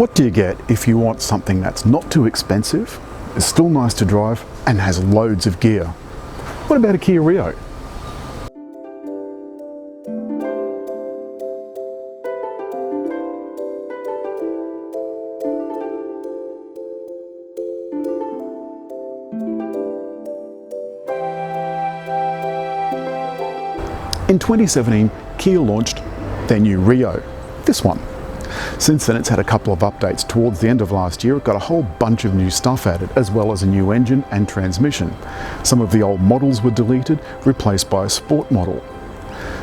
What do you get if you want something that's not too expensive, is still nice to drive, and has loads of gear? What about a Kia Rio? In 2017, Kia launched their new Rio, this one. Since then, it's had a couple of updates. Towards the end of last year, it got a whole bunch of new stuff added, as well as a new engine and transmission. Some of the old models were deleted, replaced by a sport model.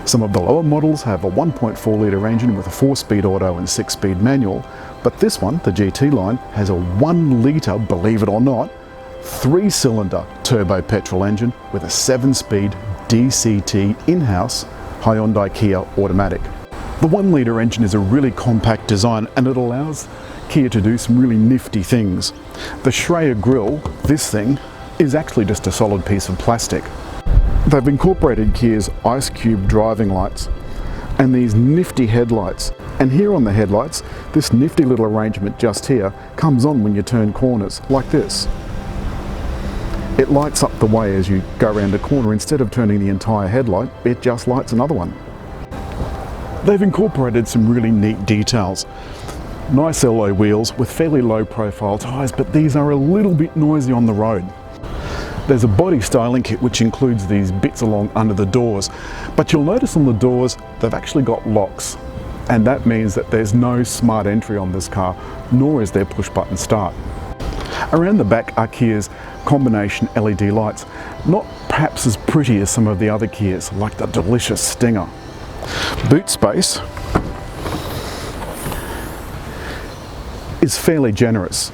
Some of the lower models have a 1.4 litre engine with a 4-speed auto and 6-speed manual, but this one, the GT line, has a 1 litre, believe it or not, 3-cylinder turbo petrol engine with a 7-speed DCT in-house Hyundai Kia automatic. The 1 litre engine is a really compact design, and it allows Kia to do some really nifty things. The Schrader grille, this thing, is actually just a solid piece of plastic. They've incorporated Kia's Ice Cube driving lights and these nifty headlights. And here on the headlights, this nifty little arrangement just here comes on when you turn corners, like this. It lights up the way as you go around a corner. Instead of turning the entire headlight, it just lights another one. They've incorporated some really neat details. Nice alloy wheels with fairly low profile tyres, but these are a little bit noisy on the road. There's a body styling kit which includes these bits along under the doors, but you'll notice on the doors they've actually got locks, and that means that there's no smart entry on this car, nor is there push button start. Around the back are Kia's combination LED lights, not perhaps as pretty as some of the other Kias, like the delicious Stinger. Boot space is fairly generous.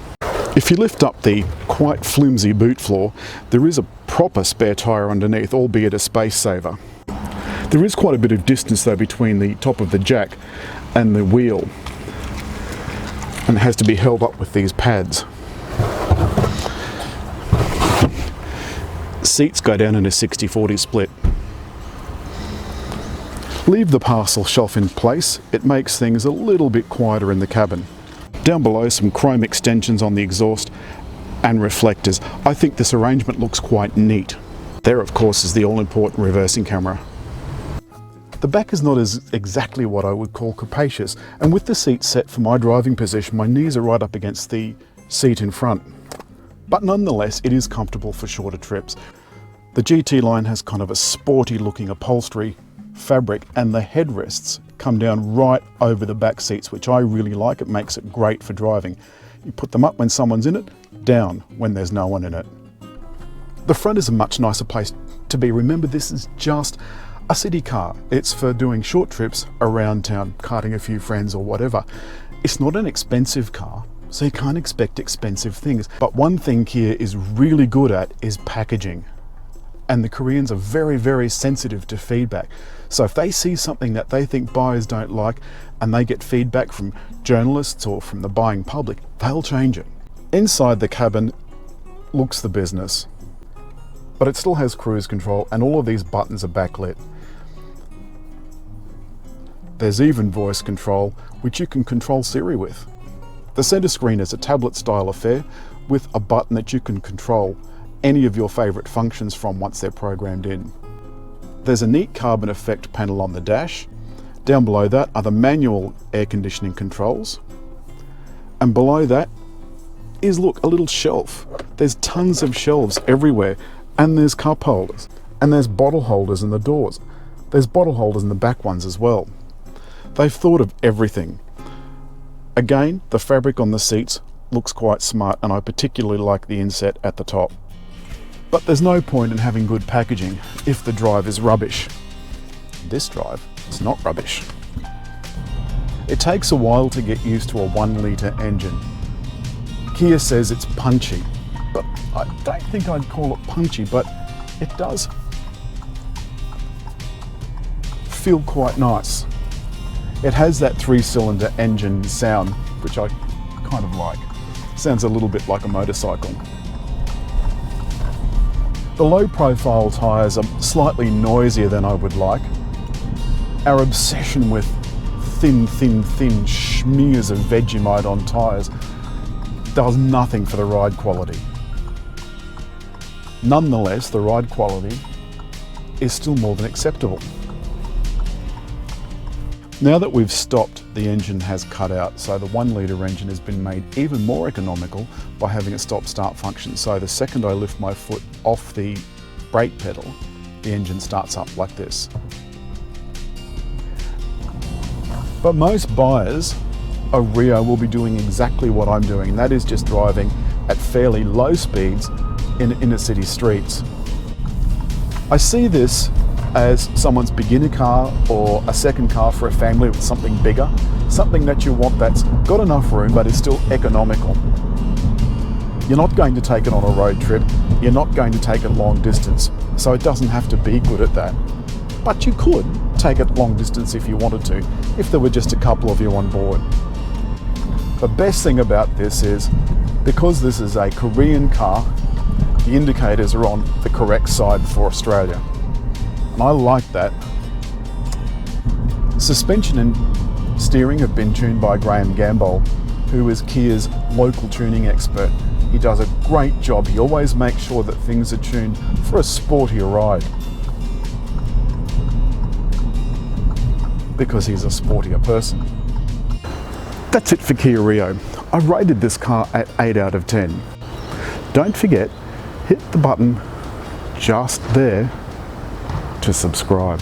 If you lift up the quite flimsy boot floor, there is a proper spare tyre underneath, albeit a space saver. There is quite a bit of distance though between the top of the jack and the wheel, and it has to be held up with these pads. Seats go down in a 60-40 split. Leave the parcel shelf in place, it makes things a little bit quieter in the cabin. Down below, some chrome extensions on the exhaust and reflectors. I think this arrangement looks quite neat. There, of course, is the all-important reversing camera. The back is not exactly what I would call capacious, and with the seat set for my driving position, my knees are right up against the seat in front. But nonetheless, it is comfortable for shorter trips. The GT line has kind of a sporty looking upholstery fabric, and the headrests come down right over the back seats, which I really like. It makes it great for driving. You put them up when someone's in it, down when there's no one in it. The front is a much nicer place to be. Remember, this is just a city car. It's for doing short trips around town, karting a few friends or whatever. It's not an expensive car, so you can't expect expensive things. But one thing Kia is really good at is packaging. And the Koreans are very, very sensitive to feedback. So if they see something that they think buyers don't like, and they get feedback from journalists or from the buying public, they'll change it. Inside the cabin looks the business, but it still has cruise control, and all of these buttons are backlit. There's even voice control, which you can control Siri with. The center screen is a tablet style affair with a button that you can control any of your favorite functions from once they're programmed in. There's a neat carbon effect panel on the dash. Down below that are the manual air conditioning controls. And below that is, look, a little shelf. There's tons of shelves everywhere, and there's cup holders, and there's bottle holders in the doors. There's bottle holders in the back ones as well. They've thought of everything. Again, the fabric on the seats looks quite smart, and I particularly like the inset at the top. But there's no point in having good packaging if the drive is rubbish. This drive is not rubbish. It takes a while to get used to a 1 litre engine. Kia says it's punchy, but I don't think I'd call it punchy, but it does feel quite nice. It has that 3-cylinder engine sound, which I kind of like. Sounds a little bit like a motorcycle. The low profile tyres are slightly noisier than I would like. Our obsession with thin smears of Vegemite on tyres does nothing for the ride quality. Nonetheless, the ride quality is still more than acceptable. Now that we've stopped, the engine has cut out, so the 1 litre engine has been made even more economical by having a stop-start function. So the second I lift my foot off the brake pedal, the engine starts up like this. But most buyers of Rio will be doing exactly what I'm doing, and that is just driving at fairly low speeds in inner city streets. I see this as someone's beginner car or a second car for a family with something bigger, something that you want that's got enough room but is still economical. You're not going to take it on a road trip, you're not going to take it long distance, so it doesn't have to be good at that. But you could take it long distance if you wanted to, if there were just a couple of you on board. The best thing about this is, because this is a Korean car, the indicators are on the correct side for Australia. And I like that. Suspension and steering have been tuned by Graham Gamble, who is Kia's local tuning expert. He does a great job. He always makes sure that things are tuned for a sportier ride, because he's a sportier person. That's it for Kia Rio. I rated this car at 8 out of 10. Don't forget, hit the button just there to subscribe.